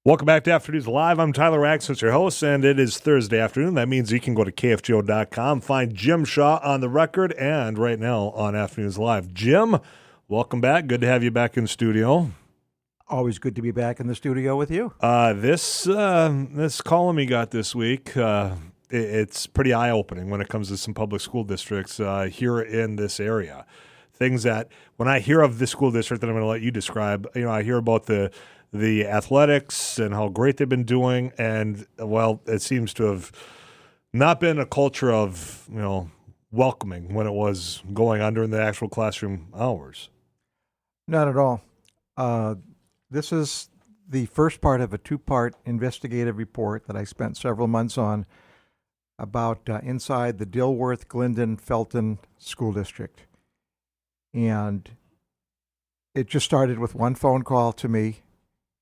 Welcome back to Afternoons Live. I'm Tyler Axness, your host, and it is Thursday afternoon. That means you can go to kfgo.com, find Jim Shaw on the record, and right now on Afternoons Live. Jim, welcome back. Good to have you back in studio. Always good to be back in the studio with you. This column you got this week, it's pretty eye-opening when it comes to some public school districts here in this area. Things that, when I hear of this school district that I'm going to let you describe, I hear about the athletics and how great they've been doing, and well, it seems to have not been a culture of welcoming when it was going on during the actual classroom hours. Not at all. This is the first part of a two-part investigative report that I spent several months on about inside the Dilworth, Glendon, Felton School District. And it just started with one phone call to me,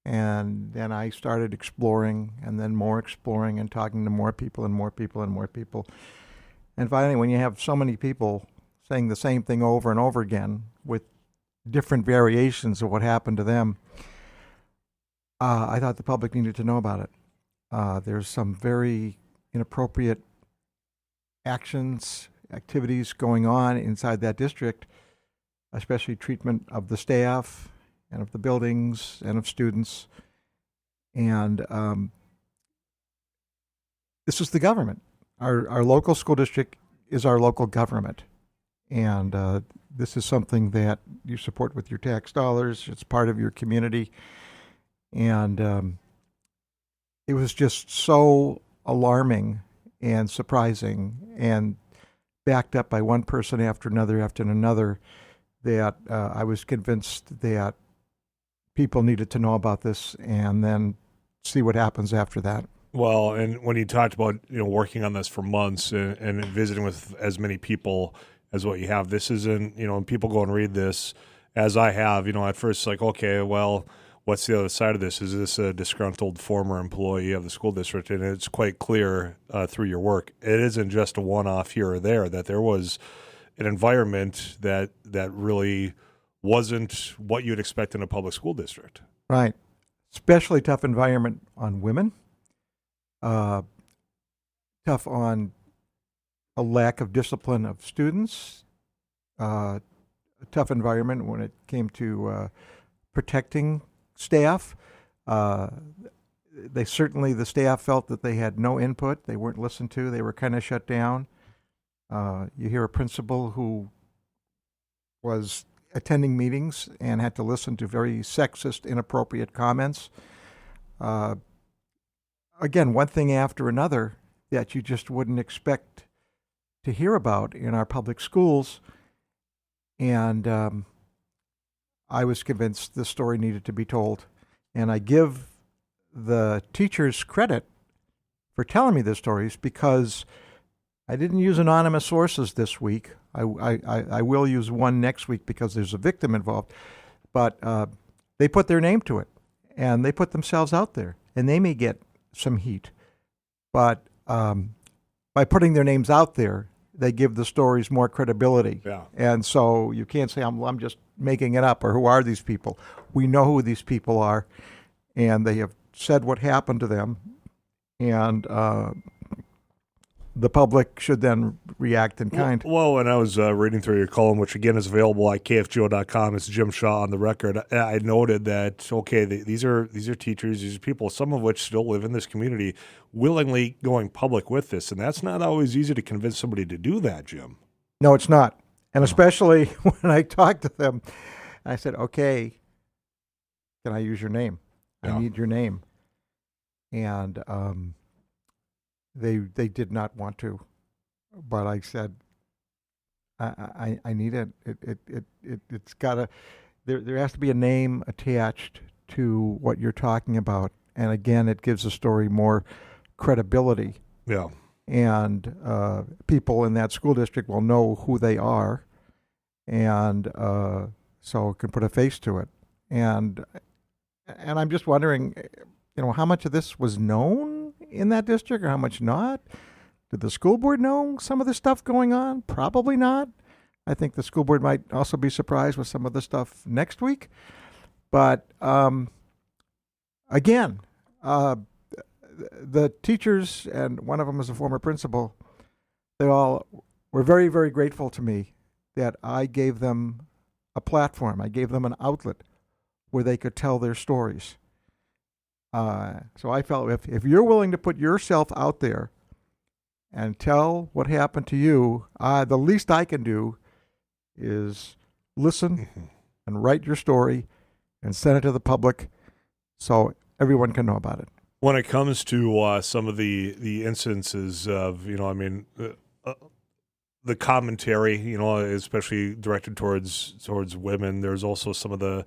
and then I started exploring, and then more exploring, and talking to more people and more people and more people. And finally, when you have so many people saying the same thing over and over again with different variations of what happened to them, I thought the public needed to know about it. There's some very inappropriate activities going on inside that district, especially treatment of the staff and of the buildings and of students. And this is the government. Our local school district is our local government. And this is something that you support with your tax dollars. It's part of your community. And it was just so alarming and surprising and backed up by one person after another that I was convinced that people needed to know about this and then see what happens after that. Well, and when you talked about working on this for months and visiting with as many people as what you have, this isn't and people go and read this as I have. At first, like, okay, well, what's the other side of this? Is this a disgruntled former employee of the school district? And it's quite clear through your work, it isn't just a one-off here or there, that there was an environment that really wasn't what you'd expect in a public school district. Right. Especially tough environment on women. Tough on a lack of discipline of students. A tough environment when it came to protecting staff. The staff felt that they had no input. They weren't listened to. They were kind of shut down. You hear a principal who was attending meetings and had to listen to very sexist, inappropriate comments. Again, one thing after another that you just wouldn't expect to hear about in our public schools. And I was convinced this story needed to be told. And I give the teachers credit for telling me the stories, because I didn't use anonymous sources this week. I will use one next week because there's a victim involved. But they put their name to it, and they put themselves out there, and they may get some heat. But by putting their names out there, they give the stories more credibility. Yeah. And so you can't say, I'm just making it up, or who are these people? We know who these people are, and they have said what happened to them. And the public should then react in kind. Well, when I was reading through your column, which again is available at kfgo.com, it's Jim Shaw on the record, I noted that, okay, these are teachers, these are people, some of which still live in this community, willingly going public with this. And that's not always easy to convince somebody to do that, Jim. No, it's not. And especially when I talked to them, I said, okay, can I use your name? Yeah. I need your name. And they did not want to, but I said, I need it. It's gotta, there has to be a name attached to what you're talking about. And again, it gives the story more credibility. Yeah. And people in that school district will know who they are, and so can put a face to it. And I'm just wondering, how much of this was known in that district, or how much not? Did the school board know some of the stuff going on? Probably not. I think the school board might also be surprised with some of the stuff next week. But again, Uh, the teachers, and one of them is a former principal, they all were very, very grateful to me that I gave them a platform. I gave them an outlet where they could tell their stories. So I felt if you're willing to put yourself out there and tell what happened to you, the least I can do is listen and write your story and send it to the public so everyone can know about it. When it comes to some of the incidences of, the commentary, especially directed towards women, there's also some of the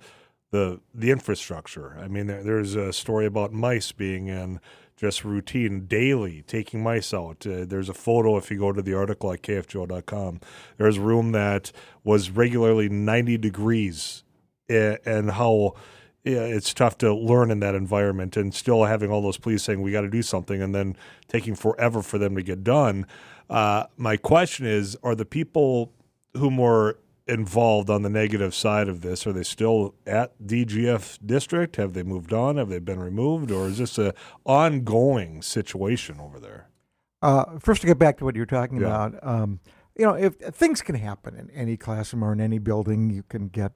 infrastructure. I mean, there's a story about mice being in just routine daily, taking mice out. There's a photo, if you go to the article at kfjo.com, there's a room that was regularly 90 degrees, and how it's tough to learn in that environment, and still having all those police saying we got to do something and then taking forever for them to get done. My question is, are the people who were involved on the negative side of this, are they still at DGF district? Have they moved on? Have they been removed? Or is this a ongoing situation over there? First, to get back to what you're talking about, if things can happen in any classroom or in any building, you can get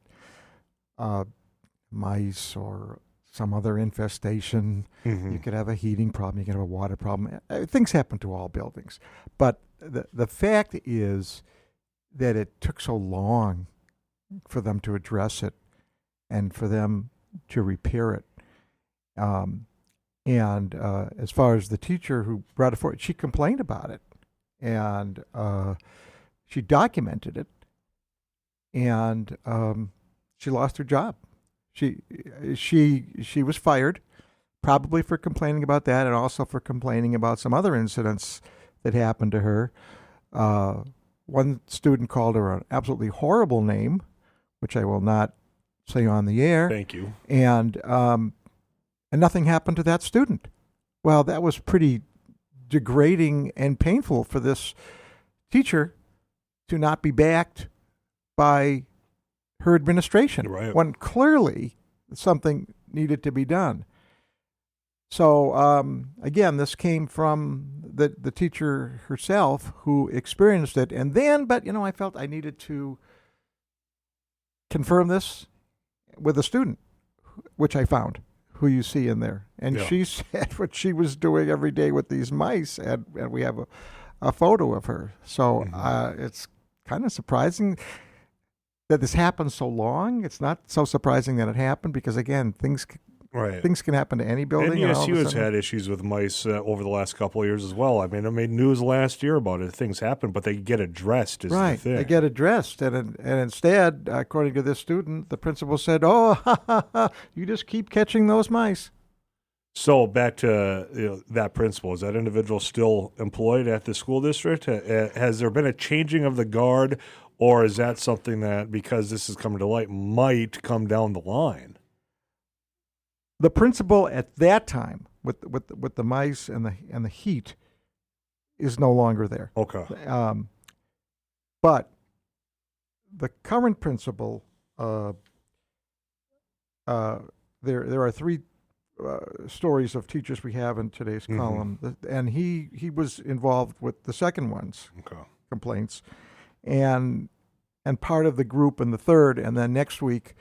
mice or some other infestation. Mm-hmm. You could have a heating problem. You could have a water problem. Things happen to all buildings. But the fact is that it took so long for them to address it and for them to repair it. And as far as the teacher who brought it forward, she complained about it, and she documented it, and she lost her job. She was fired, probably for complaining about that, and also for complaining about some other incidents that happened to her. One student called her an absolutely horrible name, which I will not say on the air. Thank you. And nothing happened to that student. Well, that was pretty degrading and painful for this teacher to not be backed by her administration, right, when clearly something needed to be done. So again, this came from the teacher herself who experienced it, and then, but I felt I needed to confirm this with a student, which I found, who you see in there, and she said what she was doing every day with these mice, and we have a photo of her. So it's kind of surprising that this happened so long. It's not so surprising that it happened because, again, things can happen to any building. And NESU has had issues with mice over the last couple of years as well. I mean, it made news last year about it. Things happen, but they get addressed is the thing. They get addressed. And instead, according to this student, the principal said, you just keep catching those mice. So back to that principal, is that individual still employed at the school district? Has there been a changing of the guard, or is that something that, because this is coming to light, might come down the line? The principal at that time, with the mice and the heat, is no longer there. Okay. But the current principal, there are three stories of teachers we have in today's column, and he was involved with the second one's complaints, and part of the group in the third, and then next week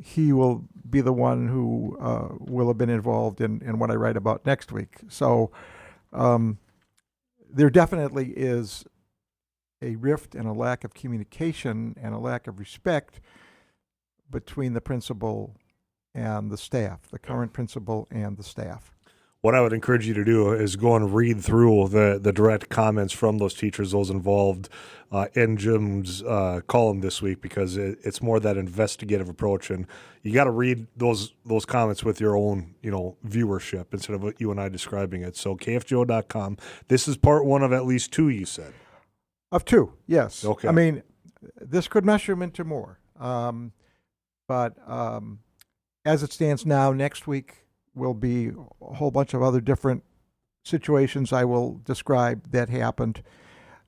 he will be the one who will have been involved in what I write about next week. So there definitely is a rift and a lack of communication and a lack of respect between the principal and the staff, the current principal and the staff. What I would encourage you to do is go and read through the direct comments from those teachers, those involved in Jim's column this week, because it's more that investigative approach, and you got to read those comments with your own viewership instead of you and I describing it. So kfjo.com. This is part one of at least two, you said. Of two, yes. Okay. I mean, this could mushroom into more, but as it stands now, next week will be a whole bunch of other different situations I will describe that happened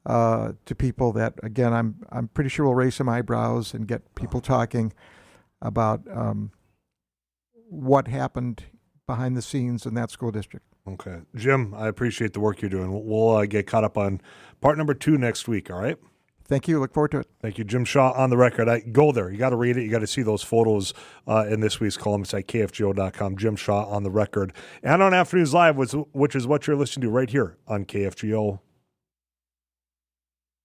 to people that, again, I'm pretty sure will raise some eyebrows and get people talking about what happened behind the scenes in that school district. Okay. Jim, I appreciate the work you're doing. We'll get caught up on part number 2 next week, all right? Thank you. Look forward to it. Thank you. Jim Shaw on the record. Go there. You got to read it. You got to see those photos in this week's column. It's at kfgo.com. Jim Shaw on the record. And on Afternoons Live, which is what you're listening to right here on KFGO.